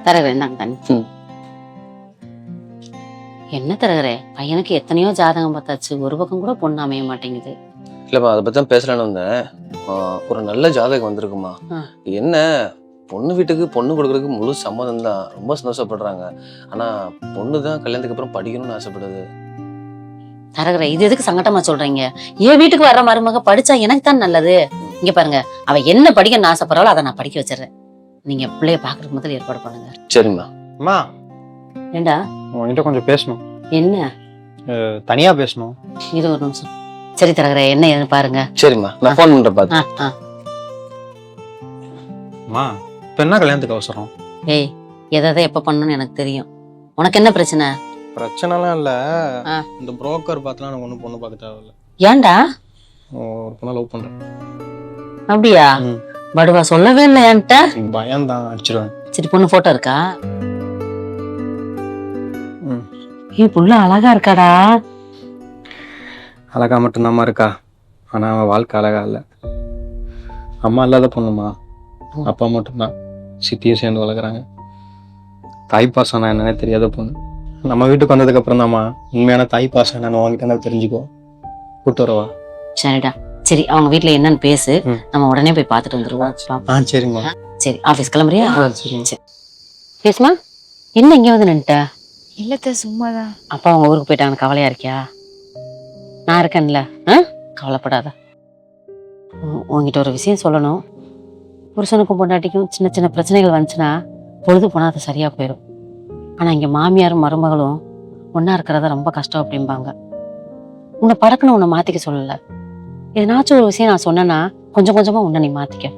தரகரே நாங்க தண்ணி. என்ன தரகரே, பையனுக்கு எத்தனையோ ஜாதகம் பார்த்தாச்சு, ஒரு பக்கம் கூட பொண்ணு அமைய மாட்டேங்குது. இல்லப்பா, அதை பத்தி தான் பேசலான்னு வந்தேன். ஒரு நல்ல ஜாதகம் வந்திருக்குமா. என்ன பொண்ணு வீட்டுக்கு பொண்ணு கொடுக்கறதுக்கு முழு சம்மதம் தான், ரொம்ப சந்தோஷப்படுறாங்க. ஆனா பொண்ணு தான் கல்யாணத்துக்கு அப்புறம் படிக்கணும்னு ஆசைப்படுது. தரகரே, இது எதுக்கு சங்கட்டமா சொல்றீங்க? என் வீட்டுக்கு வர்ற மருமக படிச்சா எனக்கு தான் நல்லது. இங்க பாருங்க, அவ என்ன படிக்கணும்னு ஆசைப்படுறாளோ அதை நான் படிக்க வச்சிடறேன். நீங்க பிள்ளைய பாக்குறதுக்கு முதல்ல ஏற்பாடு பண்ணுங்க. சரிம்மா. அம்மா, ஏண்டா உங்ககிட்ட கொஞ்சம் பேசணும். என்ன? தனியா பேசணும். இது ஒரு நிமிஷம். சரி தரகரே, என்ன ஏதுன்னு பாருங்க. சரிம்மா, நான் ஃபோன் பண்றேன் பாத்து. அம்மா, இப்ப என்ன கல்யாணத்துக்கு அவசரம்? ஏய், எதை எப்ப பண்ணணும்னு எனக்கு தெரியும். உனக்கு என்ன பிரச்சனை? பிரச்சனைலாம் இல்ல. இந்த புரோக்கர் பார்த்துலாம் எனக்கு ஒன்றும் பொண்ணு பார்க்க தேவையில்ல. ஏன்டா? ஒரு பொண்ணை லவ் பண்றேன். அப்படியா? படுவா சொல்லவே இல்லை என்கிட்ட. பயம் தான், அடிச்சிருவேன். சரி, பொண்ணு போட்டோ இருக்கா? புள்ள அழகா இருக்காடா. அழகா மட்டும்தாம்மா இருக்கா, ஆனா அவன் வாழ்க்கை அழகா இல்ல. அம்மா இல்லாத பொண்ணுமா, அப்பா மட்டும்தான். சித்தியும் சேர்ந்து வளர்க்குறாங்க. தாய் பாசம் என்னன்னே தெரியாத பொண்ணு. நம்ம வீட்டுக்கு வந்ததுக்கு அப்புறம் தாம்மா உண்மையான தாய் பாசம் என்னன்னு வாங்கிட்டு தெரிஞ்சுக்கோ. கூட்டு வரவா? சரிடா. சரி, அவங்க வீட்டுல என்னன்னு பேசு, நம்ம உடனே போய் பார்த்துட்டு வந்துருவோம். சரிம்மா. சரி, ஆபீஸ் கிளம்புறியா? சரி. பேசுமா. என்ன இங்க வந்து நின்ட்ட? இல்லத்த, சும்மாதான். அப்பா அவங்க ஊருக்கு போயிட்டாங்க, கவலையா இருக்கியா? நான் இருக்கேன்ல, கவலைப்படாத. உங்ககிட்ட ஒரு விஷயம் சொல்லணும். புருஷனுக்கும் பொண்டாட்டிக்கும் சின்ன சின்ன பிரச்சனைகள் வந்துச்சுன்னா பொழுது போனா அது சரியா போயிடும். ஆனா இங்க மாமியாரும் மருமகளும் ஒன்னா இருக்கிறத ரொம்ப கஷ்டம் அப்படிம்பாங்க. உன்னை படக்குன்னு உன்னை மாத்திக்க சொல்லல. எதனாச்சும் ஒரு விஷயம் நான் சொன்னேன்னா கொஞ்சம் கொஞ்சமா உன்னை நீ மாத்திக்க.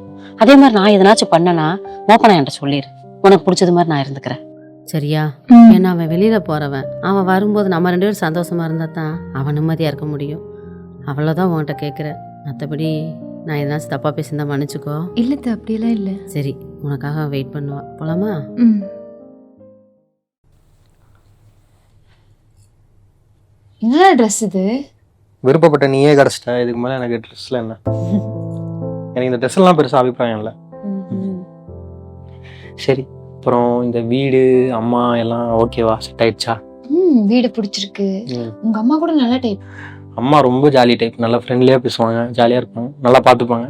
அதே மாதிரி நான் எதனாச்சும் பண்ணனா ஓப்பனா என்கிட்ட சொல்லிடு. உனக்கு பிடிச்சது மாதிரி நான் இருந்துக்கிறேன், சரியா? ஏன்னா அவன் வெளியில போறவன். அவன் வரும்போது நம்ம 2 பேரும் சந்தோஷமா இருந்தா தான் அவன் நிம்மதியா இருக்க முடியும். அவ்வளவுதான் உன்கிட்ட கேட்கிறேன். மற்றபடி நான் எதனாச்சும் தப்பா பேசியிருந்தா மன்னிச்சுக்கோ. இல்லத்த, அப்படியெல்லாம் இல்ல. சரி, உனக்காக வெயிட் பண்ணுவா. போலாமா? என்ன ட்ரெஸ் இது? விருப்பப்பட்ட நீயே கிடைச்சிட்ட, இதுக்கு மேல எனக்கு ட்ரெஸ்ல என்ன? எனக்கு இந்த ட்ரெஸ் எல்லாம் பெருசா அபிப்பிராயம் இல்லை. சரி, அப்புறம் இந்த வீடு அம்மா எல்லாம் ஓகேவா? செட் ஆயிடுச்சா? வீடு பிடிச்சிருக்கு. உங்க அம்மா கூட நல்ல டைப். அம்மா ரொம்ப ஜாலி டைப், நல்லா ஃப்ரெண்ட்லியா பேசுவாங்க, ஜாலியா இருப்பாங்க, நல்லா பார்த்துப்பாங்க.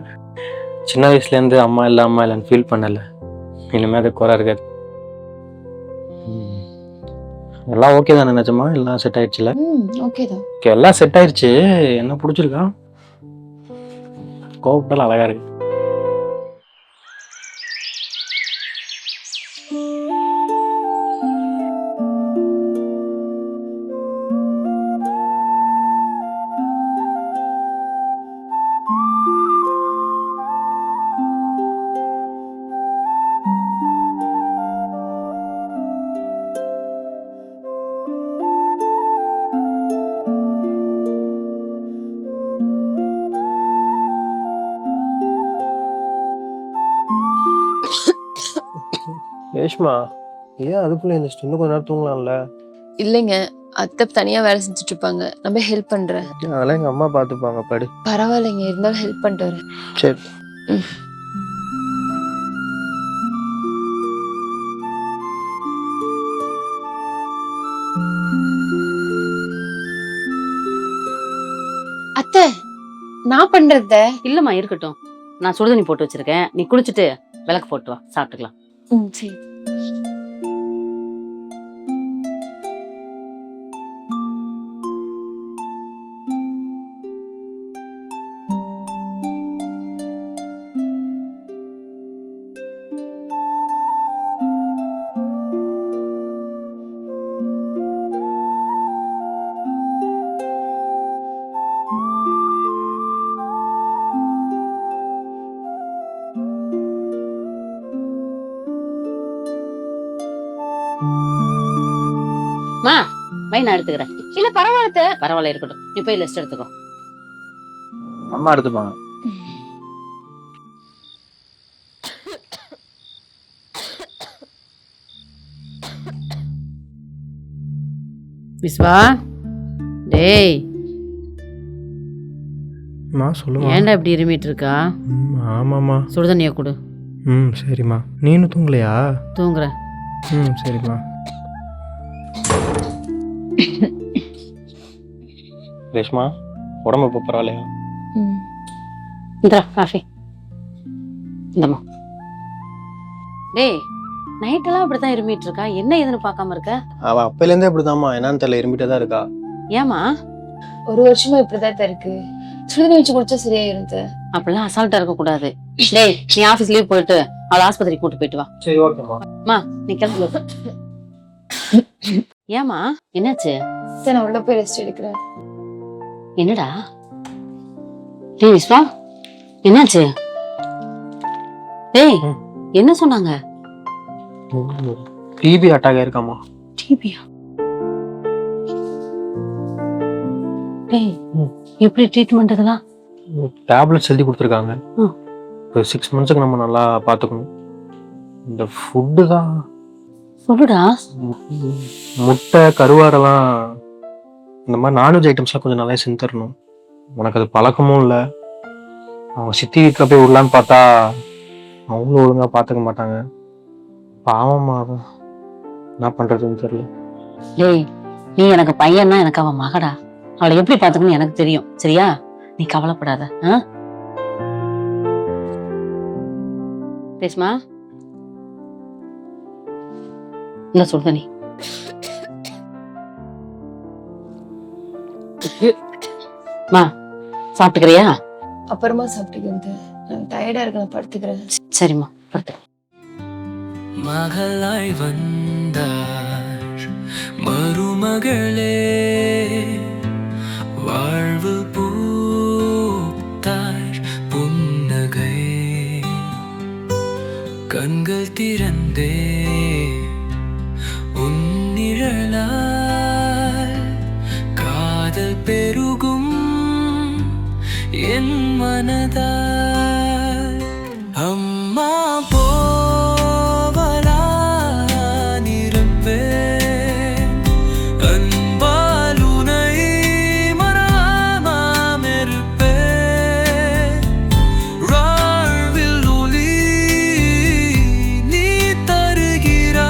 சின்ன வயசுல இருந்து அம்மா இல்லைன்னு ஃபீல் பண்ணல. இனிமே அது குறை இருக்காது. எல்லாம் ஓகே தானே? நிஜமா எல்லாம் செட் ஆயிடுச்சுல? ஓகே தான். எல்லாம் செட் ஆயிடுச்சு. என்ன பிடிச்சிருக்கா? கோவப்பட்டால அழகா இருக்கு. ரேஷ்மா, ஏன் அதுக்குள்ள இந்த இன்னும் கொஞ்ச நேரம் தூங்கலாம்ல? இல்லைங்க, அத்தை தனியா வேலை செஞ்சுட்டு இருப்பாங்க, நம்ம ஹெல்ப் பண்றேன். அதெல்லாம் எங்க அம்மா பாத்துப்பாங்க, படு. பரவாயில்லைங்க, இருந்தாலும் ஹெல்ப் பண்ணிட்டு வரேன். சரி. அத்தை, நான் பண்றத. இல்லம்மா, இருக்கட்டும். நான் சுடுதண்ணி போட்டு வச்சிருக்கேன், நீ குளிச்சுட்டு விளக்கு போட்டு வா, சாப்பிட்டுக்கலாம். சரி. மா, வை, நான் எடுத்துக்கிறேன். இல்ல பரவாயில்ல. பரவாயில்ல, இருக்கட்டும். நீ போய் லிஸ்ட் எடுத்துக்கோ. அம்மா எடுத்துப்பாங்க. விஸ்வா, டேய், சொல்லுமா. ஏன்டா இப்படி இருமிட்டு இருக்கா? ஆமாம்மா. சுடுதண்ணியை கொடு. சரிம்மா. நீனும் தூங்கலையா? தூங்குறேன். ம் சரிம்மா. ரேஷ்மா உடம்பு இப்போ பரவாயில்லையா? இந்த காஃபி இந்தம்மா. டேய் நைட்டெல்லாம் இப்படித்தான் இருமிட்டு இருக்கா, என்ன ஏதுன்னு பார்க்காம இருக்க? அவள் அப்பையிலேருந்தே இப்படிதாம்மா, என்னன்னு தெரியல, இருமிட்டே தான் இருக்கா. ஏமா? ஒரு வருஷமா இப்படிதான் இருக்கு. சுடுதண்ணி வச்சு குடிச்சா சரியாயிருந்து. அப்படிலாம் அசால்ட்டா இருக்க கூடாது. டேய் நீ ஆபீஸ் லீவ் போயிட்டு அவளை ஆஸ்பத்திரிக்கு கூட்டு போயிட்டு வா. சரி ஓகேம்மா. நீ கிளம்பு. ஏமா என்னாச்சு? சரி நான் உள்ள போய் ரெஸ்ட் எடுக்கிறேன். என்னடா டேய் விஸ்வா என்னாச்சு? டேய் என்ன சொன்னாங்க? டிபி அட்டாக் ஆயிருக்காமா. டிபியா? டேய் எப்படி ட்ரீட்மெண்ட் இதெல்லாம்? டேப்லெட்ஸ் எழுதி கொடுத்துருக்காங்க. ம். இப்போ 6 மந்த்ஸுக்கு நம்ம நல்லா பார்த்துக்கணும். இந்த ஃபுட்டு தான். சொல்லுடா. முட்டை கருவாரெல்லாம் இந்த மாதிரி நான்வெஜ் ஐட்டம்ஸ்லாம் கொஞ்சம் நல்லா செஞ்சு தரணும். உனக்கு அது பழக்கமும் இல்லை. அவங்க சித்தி வீட்டில் போய் விடலான்னு பார்த்தா அவங்களும் ஒழுங்காக பார்த்துக்க மாட்டாங்க. பாவமா அவன். என்ன பண்ணுறதுன்னு தெரியல. டேய் நீ எனக்கு பையன்னா எனக்கு அவன் மகடா. அவளை எப்படி பாத்துக்கணும்னு எனக்கு தெரியும், சரியா? நீ கவலைப்படாத. ரேஷ்மா இந்த சுடுதண்ணி. மா சாப்பிட்டுக்கிறியா? அப்புறமா சாப்பிட்டுக்கிறது. நான் டயர்டா இருக்கு, நான் படுத்துக்கிறேன். சரிம்மா படுத்து. மகளாய் வந்தார் மருமகளே, வாழ்வு பூத்தார் புன்னகை, கண்கள் திறந்தே உன்னிழலால் காதல் பெருகும் என் மனதால். அம்மா போவலானிருப்பேன், அன்பால் உனை மறவாமலிருப்பேன். வாழ்வில் ஒளி நீ தருகிறாய்,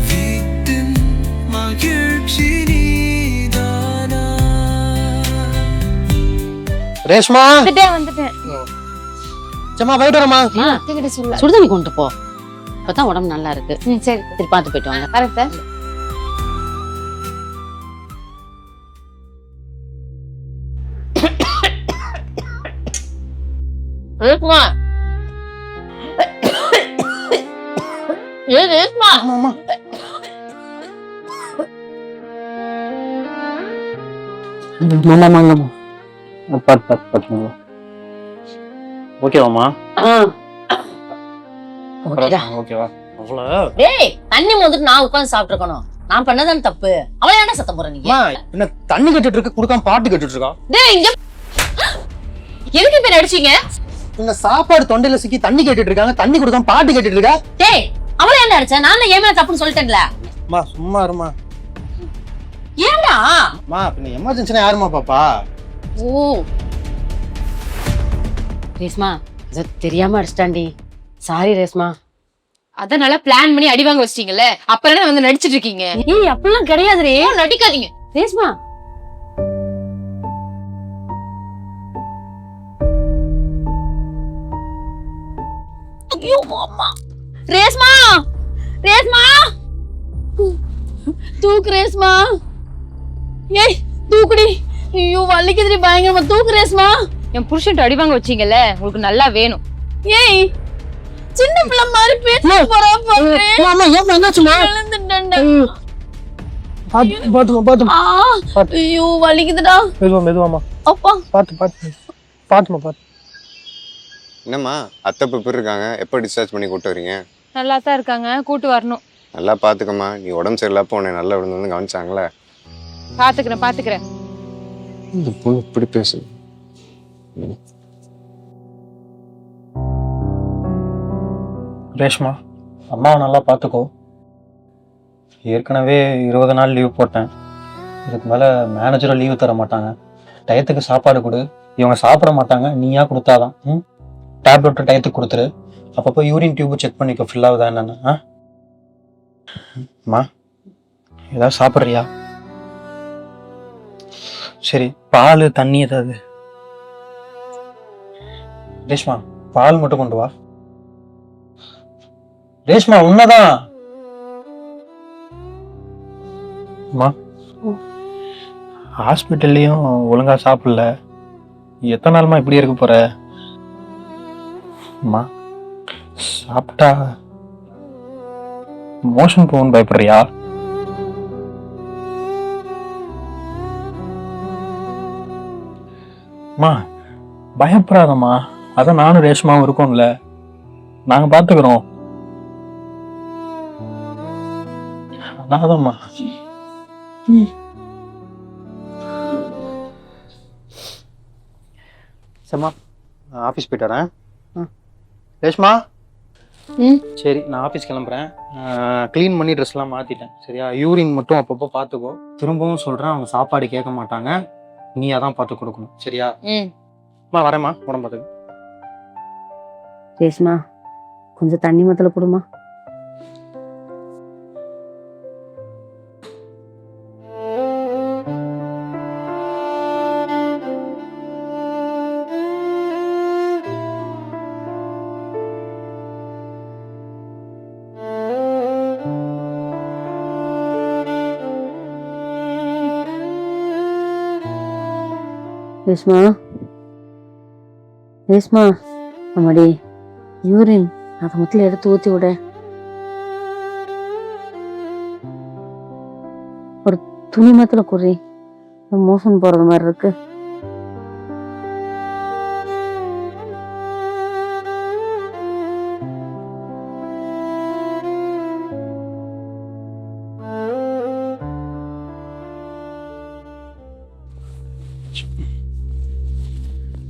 வீட்டின் மகிழ்ச்சி நீதானா. ரேஷ்மா வந்துட்டேன். சம்மா போயிட்டு வரமா. அத்தைகிட்ட சொல்ல. சுடுதண்ணி கொண்டு போ, இப்பதான் உடம்பு நல்லா இருக்கு. சரி சரி பார்த்து போயிட்டு வாங்க. வரேன். ரேஷ்மா ரேஷ்மா ஓகேவாம்மா? ஓகேடா. ஓகேவா? அவ்வளோ டேய் தண்ணி மோந்துட்டு நான் உட்கார்ந்து சாப்பிட்டு இருக்கணும். நான் பண்ணதானே தப்பு. அவளை ஏன்டா சத்தம் போற நீங்க? என்ன தண்ணி கட்டிட்டு இருக்க, குடுக்காம பாட்டு கட்டிட்டு இருக்கா? டேய் இங்க எதுக்கு பேர் அடிச்சீங்க? இந்த சாப்பாடு தொண்டையில சிக்கி தண்ணி கட்டிட்டு இருக்காங்க, தண்ணி குடுக்காம பாட்டு கட்டிட்டு இருக்கா? டேய் அவளை ஏன்டா அடிச்ச? நான் தான் ஏன் தப்புன்னு சொல்லிட்டேன்ல. அம்மா சும்மா இருமா. ஏன்டா? அம்மா பின்ன எமர்ஜென்சினா யாருமா பாப்பா? ஓ ரேஷ்மா இது தெரியாம அடிச்சிட்டாண்டி. சாரி ரேஷ்மா. அதான் நல்லா பிளான் பண்ணி அடி வாங்க வச்சிட்டீங்கல்ல, அப்புறம் என்ன வந்து நடிச்சிட்டு இருக்கீங்க? ஏய் அப்படிலாம் கிடையாதுரே. நடிக்காதீங்க ரேஷ்மா. ஐயோ அம்மா. ரேஷ்மா ரேஷ்மா தூக்கு ரேஷ்மா. ஏய் தூக்குடி. ஐயோ வலிக்குதுடி பயங்கரமா. தூக்கு ரேஷ்மா. என் புருஷன்ட்ட அடி வாங்க வச்சீங்கல்ல, உங்களுக்கு நல்லா வேணும். ஏய் சின்ன பிள்ளை மாதிரி பேச போறா பாரு. அம்மா ஏன் என்னாச்சுமா? எழுந்துட்டேன்டா. பாத்துமா பாத்துமா. ஐயோ வலிக்குதுடா. மெதுவாமா. அப்பா பாத்துமா பாத்து. என்னம்மா அத்தை இப்போ இருக்காங்க, எப்போ டிஸ்சார்ஜ் பண்ணி கூப்பிட்டு வரீங்க? நல்லா தான் இருக்காங்க, கூட்டு வரணும். நல்லா பார்த்துக்கம்மா. நீ உடம்பு சரியில்லாப்போ உன்னை நல்லா விழுந்து வந்து கவனிச்சாங்களே. பாத்துக்கிறேன். இந்த பொண்ணு இப்படி பேசு. ரேஷ்மா அம்மாவை நல்லா பார்த்துக்கோ. ஏற்கனவே 20 நாள் லீவ் போட்டேன். இதுக்கு மேலே மேனேஜரும் லீவு தர மாட்டாங்க. டயத்துக்கு சாப்பாடு கொடு. இவங்க சாப்பிட மாட்டாங்க, நீயா கொடுத்தாதான். டேப்லெட் டயத்துக்கு கொடுத்துரு. அப்பப்போ யூரின் டியூப் செக் பண்ணிக்க ஃபில் ஆகுதா என்னன்னு. அம்மா ஏதாவது சாப்பிட்றியா? சரி, பால் தண்ணி ஏதாவது. ரேஷ்மா பால் மட்டும் கொண்டு வா. ரேஷ்மா உன்னதான். அம்மா ஹாஸ்பிட்டல்லையும் ஒழுங்கா சாப்பிடல, எத்தனை நாளுமா இப்படி இருக்க போற? அம்மா சாப்பிட்டா மோஷன் போகணும்னு பயப்படுறியா? அம்மா பயப்படாதம்மா, அதான் நானும் ரேஷ்மாவும் இருக்கோம்ல, நாங்க பாத்துக்கிறோம். அதான்மா. சரிம்மா, நான் ஆஃபீஸ் போயிட்டு வரேன். ரேஷ்மா சரி, நான் ஆஃபீஸ் கிளம்புறேன். க்ளீன் பண்ணி ட்ரெஸ்லாம் மாற்றிட்டேன். சரியா? யூரின் மட்டும் அப்பப்போ பார்த்துக்கோ. திரும்பவும் சொல்கிறேன், அவங்க சாப்பாடு கேட்க மாட்டாங்க, நீ அதான் பார்த்து கொடுக்கணும். சரியா? அம்மா வரேம்மா, உடம்பு பார்த்துக்கு. ரேஷ்மா கொஞ்சம் தண்ணி மத்தல கொடுமா. ரேஷ்மா ரேஷ்மா அம்மாடி யூரின் அதை மொத்தம் எடுத்து ஊற்றி விட. ஒரு துணி மத்துல குறி, மோசம் போறது மாதிரி இருக்கு.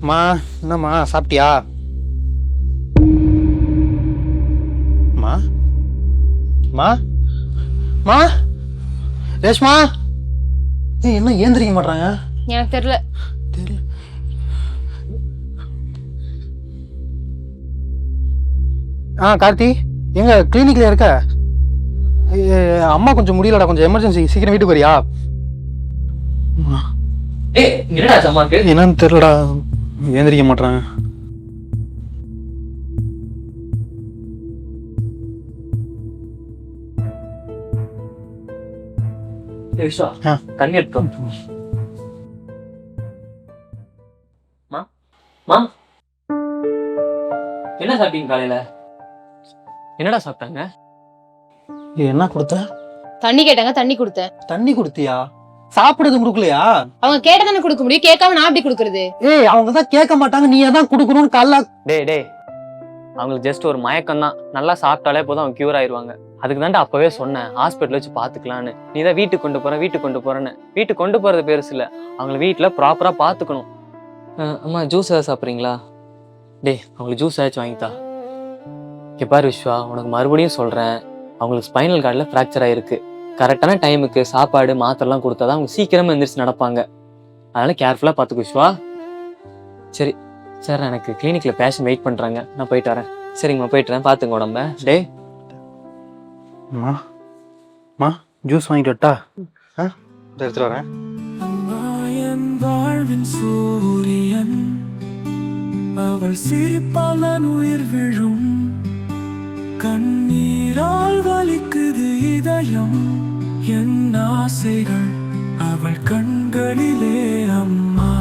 மா என்னம்மா சாப்பிட்டியா? மா மா மா ரேஷ்மா என்ன ஏந்திரிக்க மாட்டாங்க? எனக்கு தெரியல. கார்த்தி எங்க கிளினிக்ல இருக்க? அம்மா கொஞ்சம் முடியலடா, கொஞ்சம் எமர்ஜென்சி, சீக்கிரம் வீட்டுக்கு வரியா? என்னன்னு தெரியலடா, ஏந்திரிக்க மாட்டாங்க. தண்ணி எடுத்தோம். என்ன சாப்பிட்டீங்க காலையில? என்னடா சாப்பிட்டாங்க? என்ன கொடுத்த? தண்ணி கேட்டாங்க, தண்ணி கொடுத்தேன். தண்ணி கொடுத்தியா? சாப்பிடுறது கொடுக்கலையா? அவங்க கேட்டதானே கொடுக்க முடியும், கேட்காம நான் எப்படி கொடுக்கறது? அவங்க தான் கேட்க மாட்டாங்க, நீ தான் கொடுக்கணும்னு காலைல. டேய் அவங்களுக்கு ஜஸ்ட் ஒரு மயக்கம் தான், நல்லா சாப்பிட்டாலே போதும் அவங்க கியூர் ஆயிடுவாங்க. அதுக்கு தான்டா அப்பவே சொன்னேன் ஹாஸ்பிட்டல் வச்சு பாத்துக்கலான்னு. நீ தான் வீட்டுக்கு கொண்டு போறேன்னு. வீட்டுக்கு கொண்டு போறது பெருசு இல்ல, அவங்கள வீட்டுல ப்ராப்பரா பாத்துக்கணும். அம்மா ஜூஸ் ஏதாவது சாப்பிட்றீங்களா? டேய் அவங்களுக்கு ஜூஸ் ஏதாச்சும் வாங்கித்தா. இங்க பாரு விஸ்வா, உனக்கு மறுபடியும் சொல்றேன், அவங்களுக்கு ஸ்பைனல் கார்டில் ஃப்ராக்சர் ஆயிருக்கு. கரெக்டான டைமுக்கு சாப்பாடு மாத்திரலாம் கொடுத்தாதான் அவங்க சீக்கிரமா எந்திரிச்சு நடப்பாங்க. அதனால கேர்ஃபுல்லா பாத்துக்கு விஸ்வா. சரி சார், எனக்கு கிளினிக்ல பேஷண்ட் வெயிட் பண்றாங்க, நான் போயிட்டு வரேன். சரிங்கம்மா, போயிட்டு வரேன், பாத்துங்க உடம்ப. டேய் ஜூஸ் வாங்கிட்டு வரட்டா? எடுத்துட்டு வரேன். என் வாழ்வின் சூரியன், அவள் சிரிப்பால் உயிர் விழும், கண்ணீரால் வலிக்குது இதயம், என் ஆசைகள் அவள் கண்களிலே. அம்மா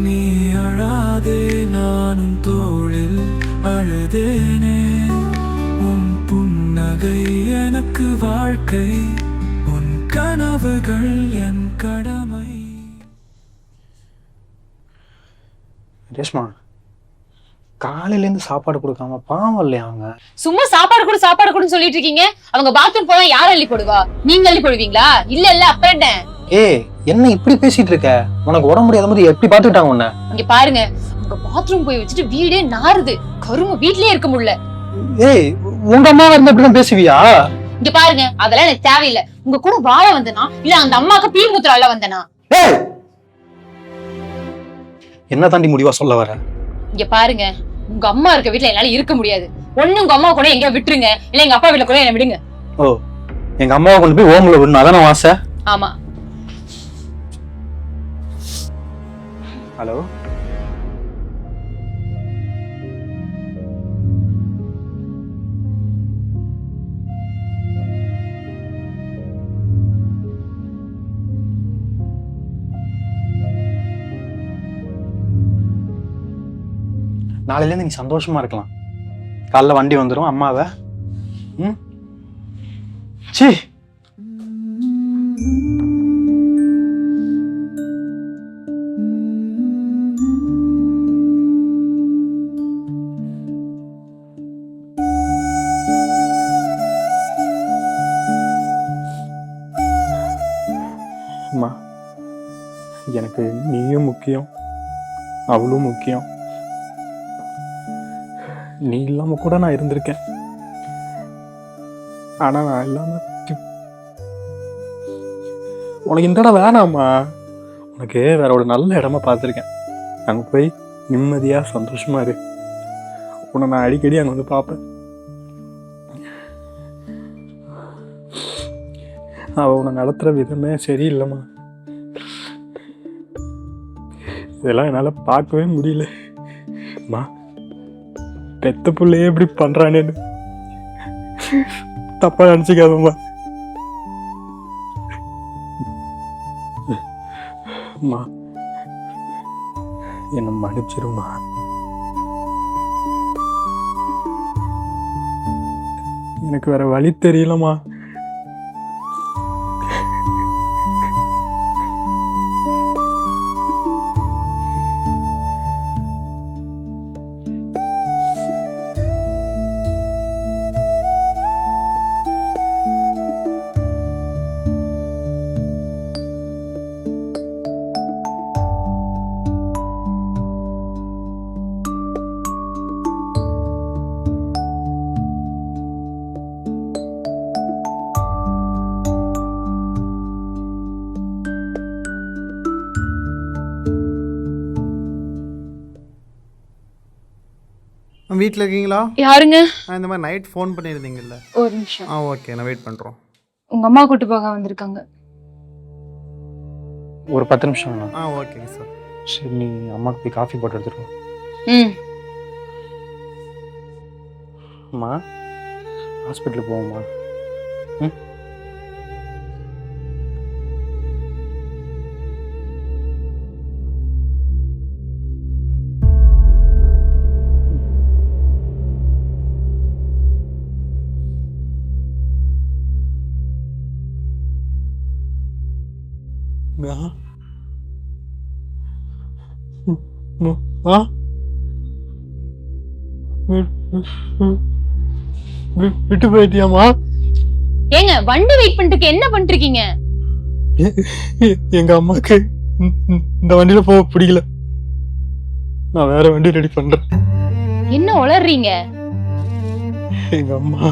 நீ அழாதே, நானும் தோளில் அழுதேனே, உன் புன்னகை எனக்கு வாழ்க்கை, உன் கனவுகள் என் கடமை. ரேஷ்மா காலையில இருந்து சாப்பாடு கொடுக்காம பாவம் இல்லையா அவங்க? சும்மா சாப்பாடு கொடுன்னு சொல்லிட்டு இருக்கீங்க. அவங்க பாத்ரூம் போனா யார் அள்ளி போடுவா? நீங்க அள்ளி போடுவீங்களா? இல்ல அப்புறம் என்ன? என்ன இப்படி பேசிட்டு இருக்க? உனக்கு உடம்பு முடியாத போது எப்படி பாத்துக்கிட்டாங்க உன்ன? இங்க பாருங்க, உங்க பாத்ரூம் போய் வச்சுட்டு வீடே நாறுது, கரும வீட்லயே இருக்க முடியல. உங்க அம்மா இருந்தா இப்படிதான் பேசுவியா? இங்க பாருங்க, அதெல்லாம் எனக்கு தேவையில்லை. உங்க கூட வாழ வந்தனா இல்ல அந்த அம்மாக்கு பீ மூத்திரம் அள்ள வந்தனா? என்ன தாண்டி முடிவா சொல்ல வர? இங்க பாருங்க, உங்க அம்மா இருக்க வீட்டுல என்னால இருக்க முடியாது. ஒண்ணு உங்க அம்மா கூட எங்கேயா விட்டுருங்க, இல்ல எங்க அப்பா வீட்டுல கூட என்ன விடுங்க. ஓ, எங்க அம்மாவை கொண்டு போய் ஓம்ல விடணும், அதான ஆசை? ஆமா. ஹலோ, நாளையிலேருந்து நீ சந்தோஷமா இருக்கலாம். காலைல வண்டி வந்துடும் அம்மாவை. ம், சீ, அம்மா, எனக்கு நீயும் முக்கியம், அவளும் முக்கியம். நீ இல்லாம கூட நான் இருந்திருக்கேன். ஆனா நான் இல்லாம உனக்கு இந்த இடம் வேணாம்மா. உனக்கு வேற ஒரு நல்ல இடமா பார்த்துருக்கேன். அங்கே போய் நிம்மதியா சந்தோஷமா இரு. உன்னை நான் அடிக்கடி அங்கே வந்து பார்ப்பேன். அவ உன்னை நடத்துற விதமே சரியில்லைம்மா. இதெல்லாம் என்னால் பார்க்கவே முடியல. அம்மா, பெத்த பிள்ளையே இப்படி பண்றானேன்னு தப்பா நினைச்சுக்காதம்மா. அம்மா, என்ன மன்னிச்சிருமா. எனக்கு வேற வழி தெரியலம்மா. வீட்டில் இருக்கீங்களா? யாருங்க? இந்த மாதிரி நைட் ஃபோன் பண்ணியிருந்தீங்கல்ல. ஒரு நிமிஷம். ஓகே, நான் வெயிட் பண்ணுறோம். உங்க அம்மா கூட்டு போக வந்திருக்காங்க. ஒரு 10 நிமிஷம் வேணும். ஓகேங்க சார். சரி, நீ அம்மாவுக்கு போய் காஃபி போட்டு எடுத்துருவோம். ம். அம்மா, ஹாஸ்பிட்டலுக்கு போவோம்மா. ம், விட்டு போயிட்டியாமா? ஏங்க, வண்டி வெயிட் பண்ணிட்டு என்ன பண்ணிட்டு இருக்கீங்க? எங்க அம்மாக்கு இந்த வண்டியில போக பிடிக்கல. நான் வேற வண்டி ரெடி பண்றேன். என்ன உளறீங்க? எங்க அம்மா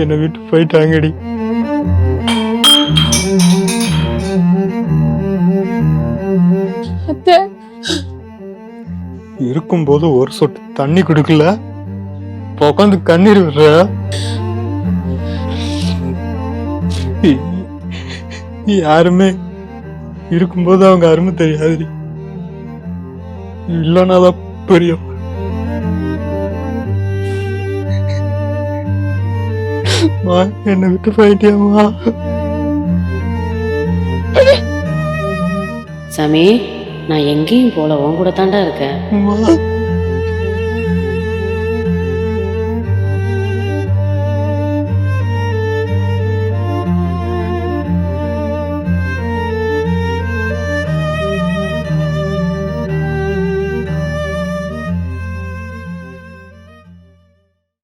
என்னை விட்டு போயிட்டாங்கடி. இருக்கும்போது ஒரு சொட்டு தண்ணி குடுக்கல, உட்காந்து கண்ணீர் விடுற. யாருமே இருக்கும்போது அவங்க அருமை தெரியாது, இல்லைன்னாதான் புரியும். என்னை விட்டு போயிட்டியாமா? சாமி, நான் எங்கேயும் போல உன் கூட தாண்டா இருக்கேன்.